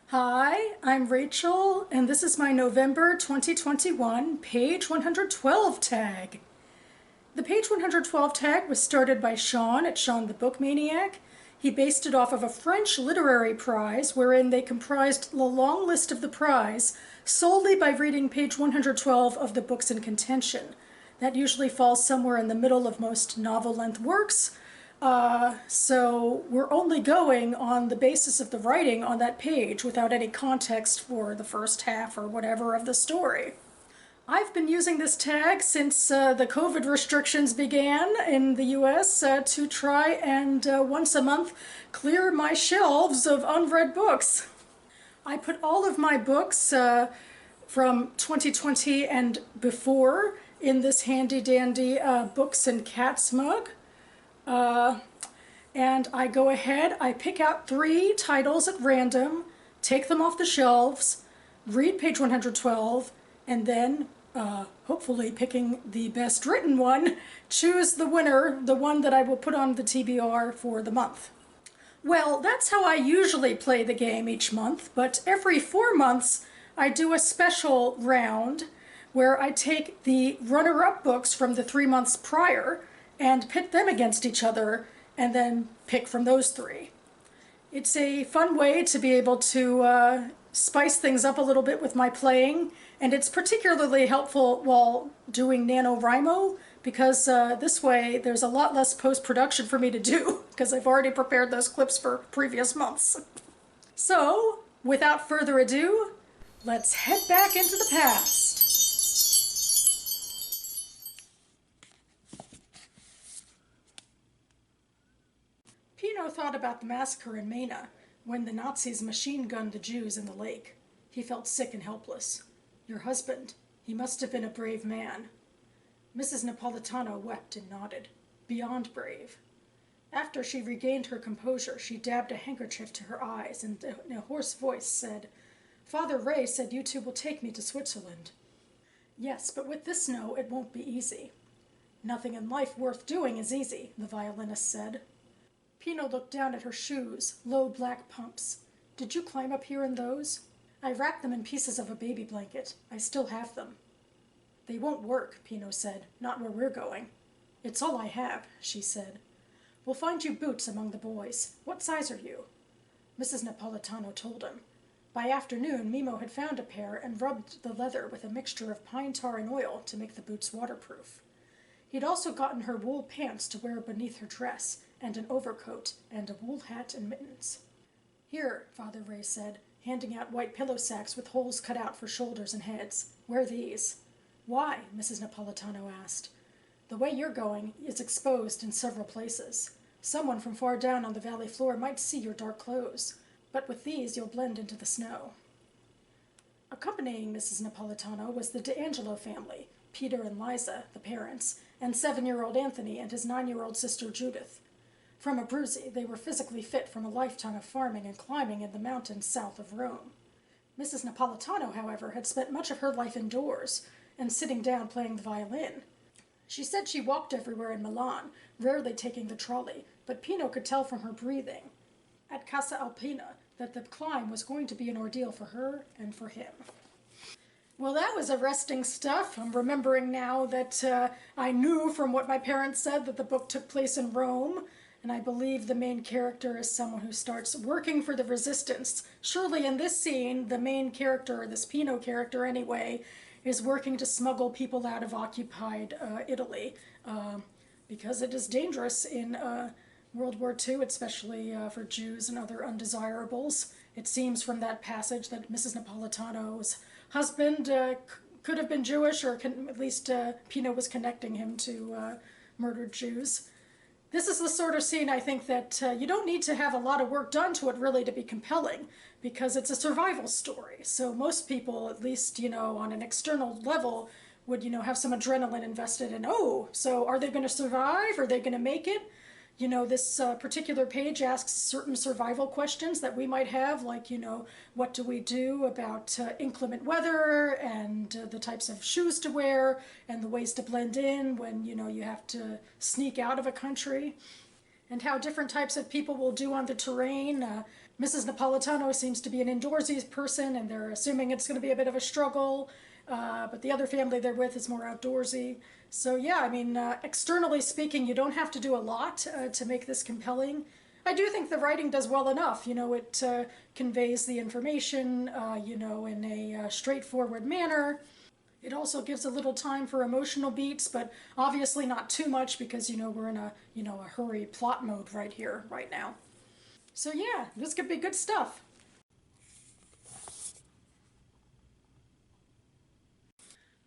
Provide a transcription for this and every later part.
Hi, I'm Rachel, and this is my November 2021 page 112 tag. The page 112 tag was started by Sean at Sean the Book Maniac. He based it off of a French literary prize wherein they comprised the long list of the prize solely by reading page 112 of the books in contention. That usually falls somewhere in the middle of most novel-length works. So we're only going on the basis of the writing on that page without any context for the first half or whatever of the story. I've been using this tag since the COVID restrictions began in the US to try and once a month clear my shelves of unread books. I put all of my books from 2020 and before in this handy dandy books and cats mug. And I go ahead, I pick out 3 titles at random, take them off the shelves, read page 112, and then, hopefully picking the best written one, choose the winner, the one that I will put on the TBR for the month. Well, that's how I usually play the game each month, but every 4 months I do a special round where I take the runner-up books from the 3 months prior and pit them against each other and then pick from those 3. It's a fun way to be able to spice things up a little bit with my playing, and it's particularly helpful while doing NaNoWriMo because this way there's a lot less post-production for me to do because I've already prepared those clips for previous months. So, without further ado, let's head back into the past. Pino thought about the massacre in Maine when the Nazis machine-gunned the Jews in the lake. He felt sick and helpless. Your husband, he must have been a brave man. Mrs. Napolitano wept and nodded. Beyond brave. After she regained her composure, she dabbed a handkerchief to her eyes and in a hoarse voice said, "Father Ray said you two will take me to Switzerland." "Yes, but with this snow it won't be easy." "Nothing in life worth doing is easy," the violinist said. Pino looked down at her shoes, low black pumps. "Did you climb up here in those?" "I wrapped them in pieces of a baby blanket. I still have them." "They won't work," Pino said. "Not where we're going." "It's all I have," she said. "We'll find you boots among the boys. What size are you?" Mrs. Napolitano told him. By afternoon, Mimo had found a pair and rubbed the leather with a mixture of pine tar and oil to make the boots waterproof. He'd also gotten her wool pants to wear beneath her dress, and an overcoat, and a wool hat and mittens. "Here," Father Ray said, handing out white pillow sacks with holes cut out for shoulders and heads. "Wear these." "Why?" Mrs. Napolitano asked. "The way you're going is exposed in several places. Someone from far down on the valley floor might see your dark clothes, but with these you'll blend into the snow." Accompanying Mrs. Napolitano was the D'Angelo family, Peter and Liza, the parents, and 7-year-old Anthony and his 9-year-old sister Judith. From Abruzzi, they were physically fit from a lifetime of farming and climbing in the mountains south of Rome. Mrs. Napolitano, however, had spent much of her life indoors and sitting down playing the violin. She said she walked everywhere in Milan, rarely taking the trolley, but Pino could tell from her breathing at Casa Alpina that the climb was going to be an ordeal for her and for him. Well, that was arresting stuff. I'm remembering now that I knew from what my parents said that the book took place in Rome, and I believe the main character is someone who starts working for the resistance. Surely in this scene, the main character, this Pino character anyway, is working to smuggle people out of occupied Italy, because it is dangerous in World War II, especially for Jews and other undesirables. It seems from that passage that Mrs. Napolitano's husband could have been Jewish, or at least Pino was connecting him to murdered Jews. This is the sort of scene I think that you don't need to have a lot of work done to it really to be compelling, because it's a survival story. So most people, at least, on an external level, would, have some adrenaline invested in, oh, so are they going to survive? Are they going to make it? This particular page asks certain survival questions that we might have, like, what do we do about inclement weather, and the types of shoes to wear, and the ways to blend in when, you have to sneak out of a country, and how different types of people will do on the terrain. Mrs. Napolitano seems to be an indoorsy person, and they're assuming it's going to be a bit of a struggle, but the other family they're with is more outdoorsy. So yeah, I mean, externally speaking, you don't have to do a lot to make this compelling. I do think the writing does well enough. It conveys the information, in a straightforward manner. It also gives a little time for emotional beats, but obviously not too much because, we're in a hurry plot mode right here, right now. So yeah, this could be good stuff.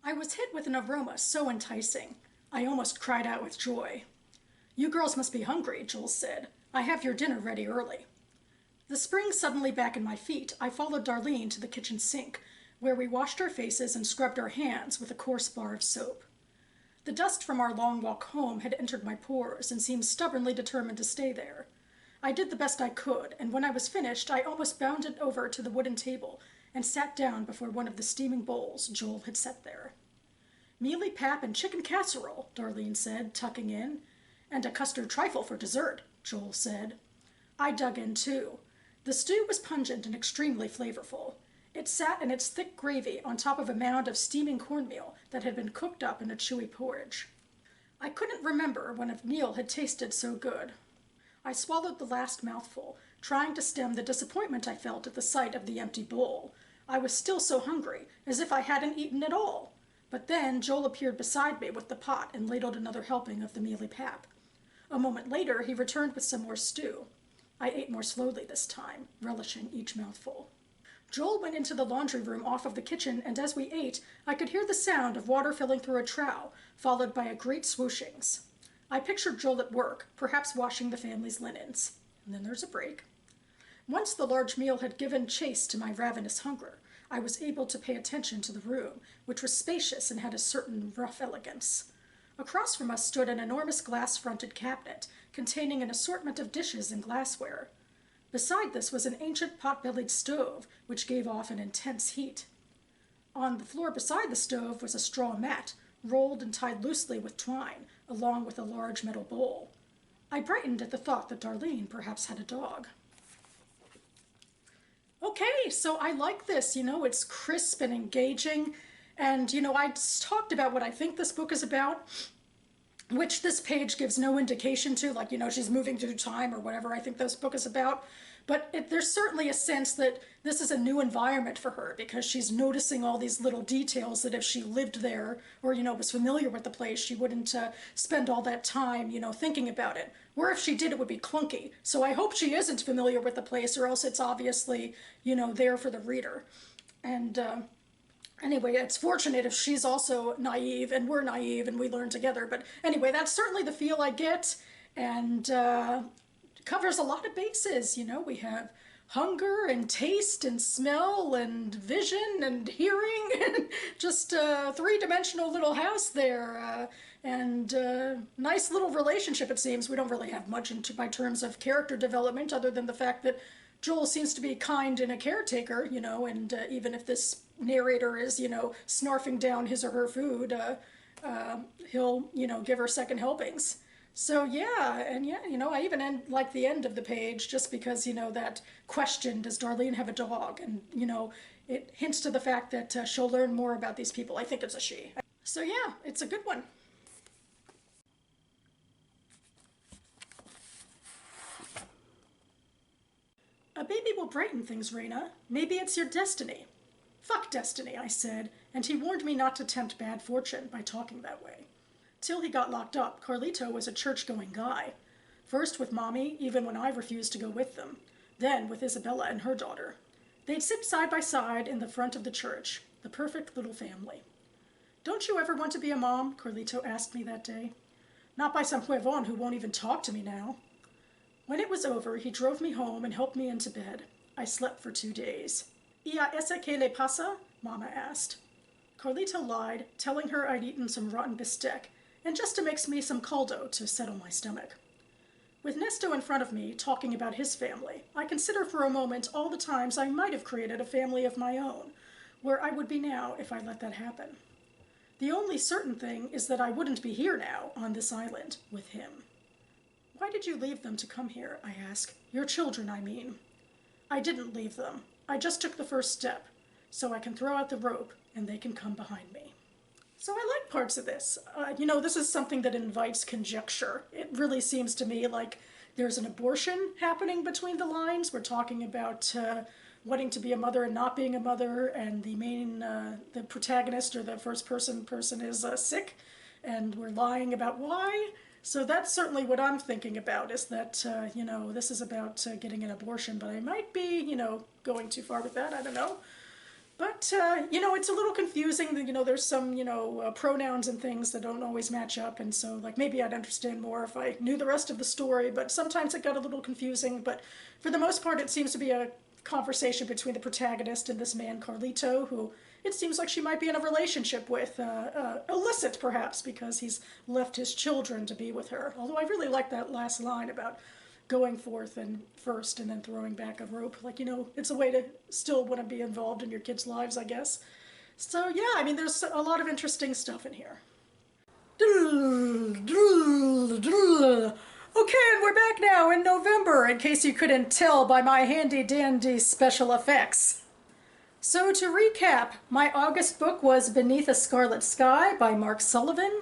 I was hit with an aroma so enticing. I almost cried out with joy. "You girls must be hungry," Jules said. "I have your dinner ready early." The spring suddenly back in my feet, I followed Darlene to the kitchen sink, where we washed our faces and scrubbed our hands with a coarse bar of soap. The dust from our long walk home had entered my pores and seemed stubbornly determined to stay there. I did the best I could, and when I was finished, I almost bounded over to the wooden table and sat down before one of the steaming bowls Joel had set there. "Mealy pap and chicken casserole," Darlene said, tucking in. "And a custard trifle for dessert," Joel said. I dug in too. The stew was pungent and extremely flavorful. It sat in its thick gravy on top of a mound of steaming cornmeal that had been cooked up in a chewy porridge. I couldn't remember when a meal had tasted so good. I swallowed the last mouthful, trying to stem the disappointment I felt at the sight of the empty bowl. I was still so hungry, as if I hadn't eaten at all. But then Joel appeared beside me with the pot and ladled another helping of the mealy pap. A moment later, he returned with some more stew. I ate more slowly this time, relishing each mouthful. Joel went into the laundry room off of the kitchen, and as we ate, I could hear the sound of water filling through a trough, followed by a great swooshings. I pictured Joel at work, perhaps washing the family's linens. And then there's a break. Once the large meal had given chase to my ravenous hunger, I was able to pay attention to the room, which was spacious and had a certain rough elegance. Across from us stood an enormous glass-fronted cabinet, containing an assortment of dishes and glassware. Beside this was an ancient pot-bellied stove, which gave off an intense heat. On the floor beside the stove was a straw mat, rolled and tied loosely with twine, along with a large metal bowl. I brightened at the thought that Darlene perhaps had a dog. Okay, so I like this. It's crisp and engaging. And, I talked about what I think this book is about, which this page gives no indication to, like, she's moving through time or whatever I think this book is about. But there's certainly a sense that this is a new environment for her because she's noticing all these little details that if she lived there or, was familiar with the place, she wouldn't spend all that time, thinking about it. Or if she did, it would be clunky. So I hope she isn't familiar with the place or else it's obviously, there for the reader. And anyway, it's fortunate if she's also naive and we're naive and we learn together. But anyway, that's certainly the feel I get. And covers a lot of bases. We have hunger and taste and smell and vision and hearing and just a three-dimensional little house there and nice little relationship, it seems. We don't really have much by terms of character development other than the fact that Joel seems to be kind and a caretaker, and even if this narrator is, snarfing down his or her food, he'll, give her second helpings. So yeah, and yeah, I even like the end of the page just because, that question, does Darlene have a dog? And, it hints to the fact that she'll learn more about these people. I think it's a she. So yeah, it's a good one. "A baby will brighten things, Raina. Maybe it's your destiny." "Fuck destiny," I said, and he warned me not to tempt bad fortune by talking that way. Till he got locked up, Carlito was a church-going guy. First with Mommy, even when I refused to go with them. Then with Isabella and her daughter. They'd sit side by side in the front of the church, the perfect little family. "Don't you ever want to be a mom?" Carlito asked me that day. "Not by some huevon who won't even talk to me now." When it was over, he drove me home and helped me into bed. I slept for 2 days. "Y a ese que le pasa?" Mama asked. Carlito lied, telling her I'd eaten some rotten bistec, and just to mix me some caldo to settle my stomach. With Nesto in front of me, talking about his family, I consider for a moment all the times I might have created a family of my own, where I would be now if I let that happen. The only certain thing is that I wouldn't be here now, on this island, with him. "Why did you leave them to come here?" I ask. "Your children, I mean." I didn't leave them. I just took the first step, so I can throw out the rope and they can come behind me. So I like parts of this. This is something that invites conjecture. It really seems to me like there's an abortion happening between the lines. We're talking about wanting to be a mother and not being a mother, and the protagonist or the first person is sick, and we're lying about why. So that's certainly what I'm thinking about, is that, this is about getting an abortion, but I might be, going too far with that, I don't know. But, it's a little confusing. There's some, pronouns and things that don't always match up, and so, maybe I'd understand more if I knew the rest of the story, but sometimes it got a little confusing. But for the most part, it seems to be a conversation between the protagonist and this man, Carlito, who it seems like she might be in a relationship with, illicit perhaps, because he's left his children to be with her. Although I really like that last line about going forth and first and then throwing back a rope. It's a way to still want to be involved in your kids' lives, I guess. So yeah, there's a lot of interesting stuff in here. Okay, and we're back now in November, in case you couldn't tell by my handy-dandy special effects. So to recap, my August book was Beneath a Scarlet Sky by Mark Sullivan.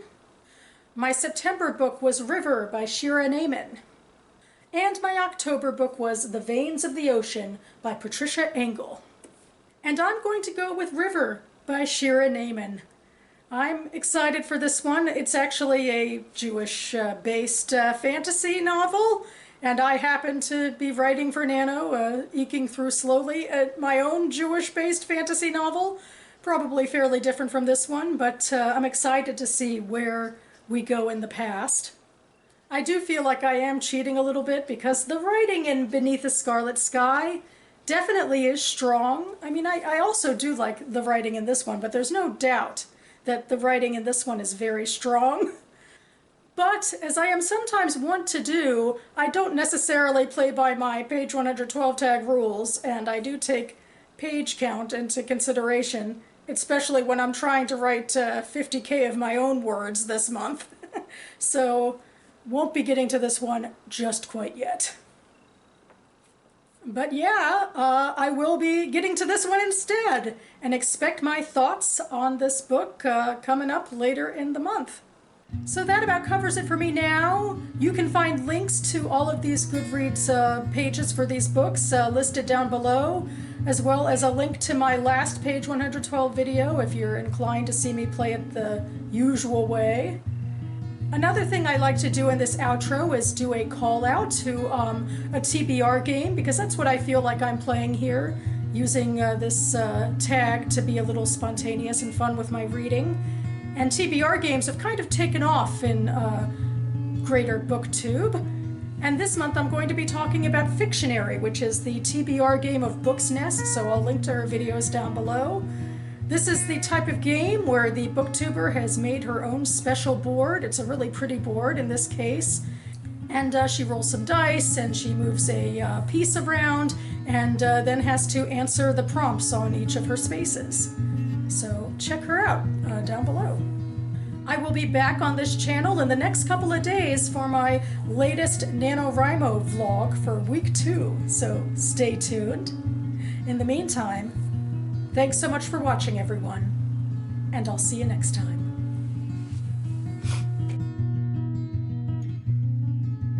My September book was River by Shira Naiman. And my October book was The Veins of the Ocean by Patricia Engel. And I'm going to go with River by Shira Naiman. I'm excited for this one. It's actually a Jewish-based fantasy novel, and I happen to be writing for Nano, eking through slowly my own Jewish-based fantasy novel. Probably fairly different from this one, but I'm excited to see where we go in the past. I do feel like I am cheating a little bit, because the writing in Beneath the Scarlet Sky definitely is strong. I also do like the writing in this one, but there's no doubt that the writing in this one is very strong. But, as I am sometimes wont to do, I don't necessarily play by my page 112 tag rules, and I do take page count into consideration, especially when I'm trying to write 50K of my own words this month. So, won't be getting to this one just quite yet. But yeah, I will be getting to this one instead, and expect my thoughts on this book coming up later in the month. So that about covers it for me now. You can find links to all of these Goodreads pages for these books listed down below, as well as a link to my last page 112 video if you're inclined to see me play it the usual way. Another thing I like to do in this outro is do a call out to a TBR game, because that's what I feel like I'm playing here, using this tag to be a little spontaneous and fun with my reading. And TBR games have kind of taken off in greater BookTube. And this month I'm going to be talking about Fictionary, which is the TBR game of Book's Nest, so I'll link to her videos down below. This is the type of game where the booktuber has made her own special board. It's a really pretty board in this case. And she rolls some dice, and she moves a piece around, and then has to answer the prompts on each of her spaces. So check her out down below. I will be back on this channel in the next couple of days for my latest NaNoWriMo vlog for week 2, so stay tuned. In the meantime, thanks so much for watching, everyone, and I'll see you next time.